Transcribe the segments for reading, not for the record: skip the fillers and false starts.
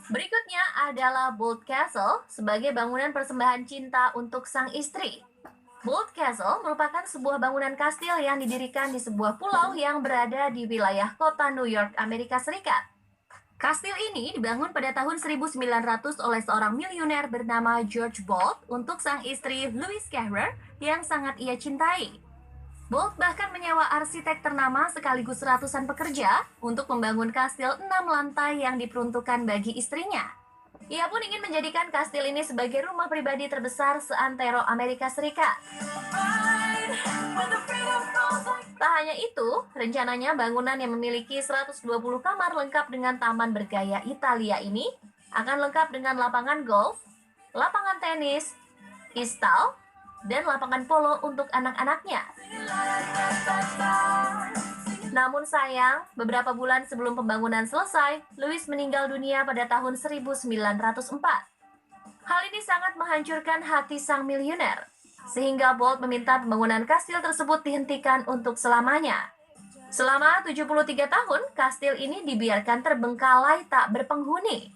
Berikutnya adalah Bold Castle sebagai bangunan persembahan cinta untuk sang istri. Bold Castle merupakan sebuah bangunan kastil yang didirikan di sebuah pulau yang berada di wilayah kota New York, Amerika Serikat. Kastil ini dibangun pada tahun 1900 oleh seorang miliuner bernama George Bolt untuk sang istri Louise Carrer yang sangat ia cintai. Bolt bahkan menyewa arsitek ternama sekaligus ratusan pekerja untuk membangun kastil 6 lantai yang diperuntukkan bagi istrinya. Ia pun ingin menjadikan kastil ini sebagai rumah pribadi terbesar seantero Amerika Serikat. Tak hanya itu, rencananya bangunan yang memiliki 120 kamar lengkap dengan taman bergaya Italia ini akan lengkap dengan lapangan golf, lapangan tenis, istal, dan lapangan polo untuk anak-anaknya. Namun sayang, beberapa bulan sebelum pembangunan selesai, Louis meninggal dunia pada tahun 1904. Hal ini sangat menghancurkan hati sang miliuner, sehingga Bolt meminta pembangunan kastil tersebut dihentikan untuk selamanya. Selama 73 tahun, kastil ini dibiarkan terbengkalai tak berpenghuni.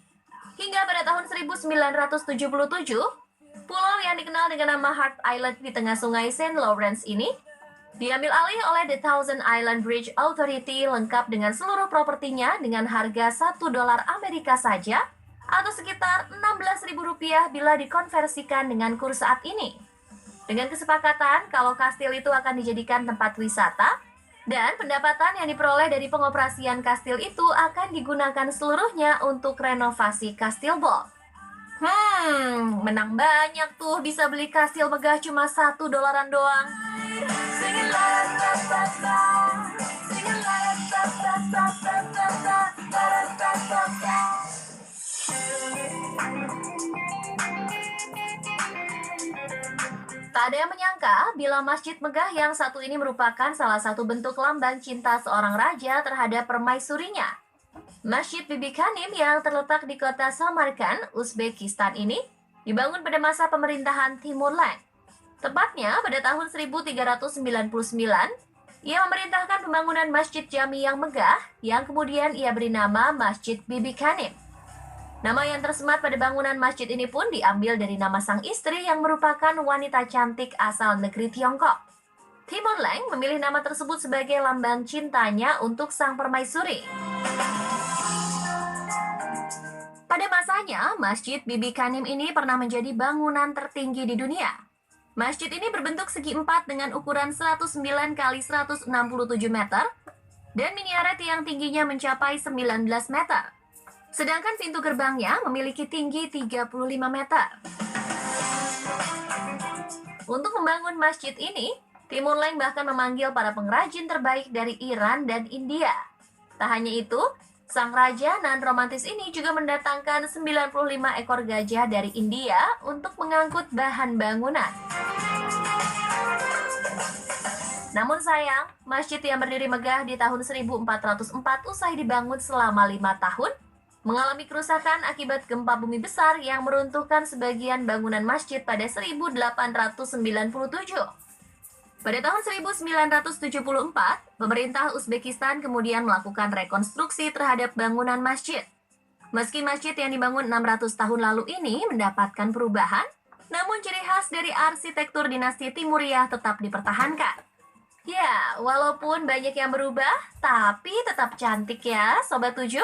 Hingga pada tahun 1977, pulau yang dikenal dengan nama Hart Island di tengah sungai St. Lawrence ini diambil alih oleh The Thousand Island Bridge Authority lengkap dengan seluruh propertinya dengan harga $1 Amerika saja atau sekitar Rp16.000 bila dikonversikan dengan kurs saat ini. Dengan kesepakatan kalau kastil itu akan dijadikan tempat wisata dan pendapatan yang diperoleh dari pengoperasian kastil itu akan digunakan seluruhnya untuk renovasi kastil Bolt. Menang banyak tuh, bisa beli kastil megah cuma $1 doang. Tak ada yang menyangka bila masjid megah yang satu ini merupakan salah satu bentuk lambang cinta seorang raja terhadap permaisurinya. Masjid Bibi Kanim yang terletak di kota Samarkand, Uzbekistan ini dibangun pada masa pemerintahan Timur Leng. Tepatnya pada tahun 1399, ia memerintahkan pembangunan masjid jami yang megah yang kemudian ia beri nama Masjid Bibi Kanim. Nama yang tersemat pada bangunan masjid ini pun diambil dari nama sang istri yang merupakan wanita cantik asal negeri Tiongkok. Timur Leng memilih nama tersebut sebagai lambang cintanya untuk sang permaisuri. Pada masanya, Masjid Bibi Kanim ini pernah menjadi bangunan tertinggi di dunia. Masjid ini berbentuk segi empat dengan ukuran 109 x 167 meter dan minaret yang tingginya mencapai 19 meter. Sedangkan pintu gerbangnya memiliki tinggi 35 meter. Untuk membangun masjid ini, Timur Leng bahkan memanggil para pengrajin terbaik dari Iran dan India. Tak hanya itu, sang raja nan romantis ini juga mendatangkan 95 ekor gajah dari India untuk mengangkut bahan bangunan. Namun sayang, masjid yang berdiri megah di tahun 1404 usai dibangun selama 5 tahun, mengalami kerusakan akibat gempa bumi besar yang meruntuhkan sebagian bangunan masjid pada 1897. Pada tahun 1974, pemerintah Uzbekistan kemudian melakukan rekonstruksi terhadap bangunan masjid. Meski masjid yang dibangun 600 tahun lalu ini mendapatkan perubahan, namun ciri khas dari arsitektur dinasti Timuriyah tetap dipertahankan. Ya, walaupun banyak yang berubah, tapi tetap cantik ya, Sobat 7.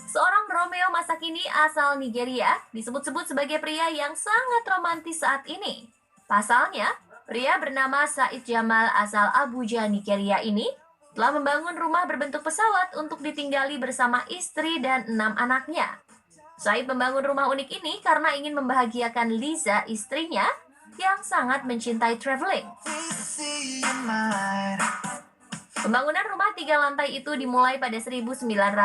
Seorang Romeo masa kini asal Nigeria disebut-sebut sebagai pria yang sangat romantis saat ini. Pasalnya, pria bernama Said Jamal asal Abuja, Nigeria ini telah membangun rumah berbentuk pesawat untuk ditinggali bersama istri dan 6 anaknya. Said membangun rumah unik ini karena ingin membahagiakan Liza, istrinya, yang sangat mencintai traveling. Pembangunan rumah 3 lantai itu dimulai pada 1999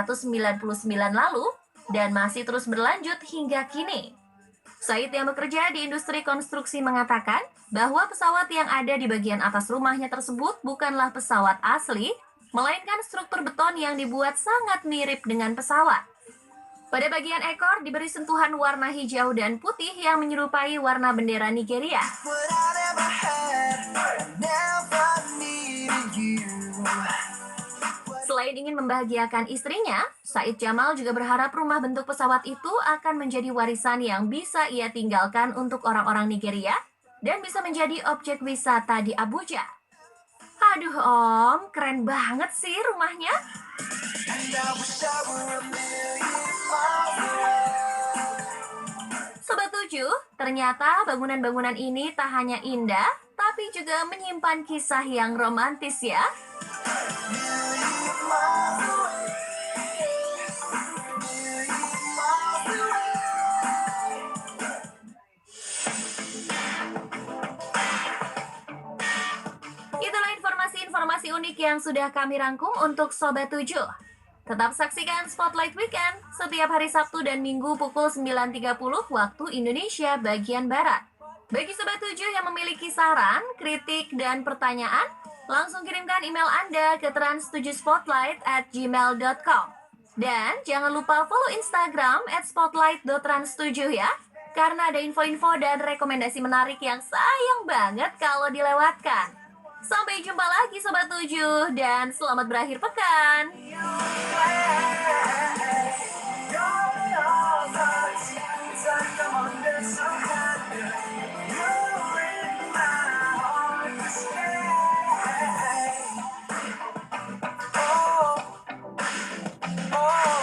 lalu dan masih terus berlanjut hingga kini. Said yang bekerja di industri konstruksi mengatakan bahwa pesawat yang ada di bagian atas rumahnya tersebut bukanlah pesawat asli, melainkan struktur beton yang dibuat sangat mirip dengan pesawat. Pada bagian ekor diberi sentuhan warna hijau dan putih yang menyerupai warna bendera Nigeria. Selain ingin membahagiakan istrinya, Said Jamal juga berharap rumah bentuk pesawat itu akan menjadi warisan yang bisa ia tinggalkan untuk orang-orang Nigeria dan bisa menjadi objek wisata di Abuja. Aduh Om, keren banget sih rumahnya. Sobat 7, ternyata bangunan-bangunan ini tak hanya indah, tapi juga menyimpan kisah yang romantis ya. Itulah informasi-informasi unik yang sudah kami rangkum untuk Sobat 7. Tetap saksikan Spotlight Weekend setiap hari Sabtu dan Minggu pukul 9.30 waktu Indonesia bagian Barat. Bagi Sobat 7 yang memiliki saran, kritik, dan pertanyaan, langsung kirimkan email Anda ke trans7spotlight@gmail.com. Dan jangan lupa follow Instagram @spotlight.trans7 ya, karena ada info-info dan rekomendasi menarik yang sayang banget kalau dilewatkan. Sampai jumpa lagi Sobat 7 dan selamat berakhir pekan. You're all the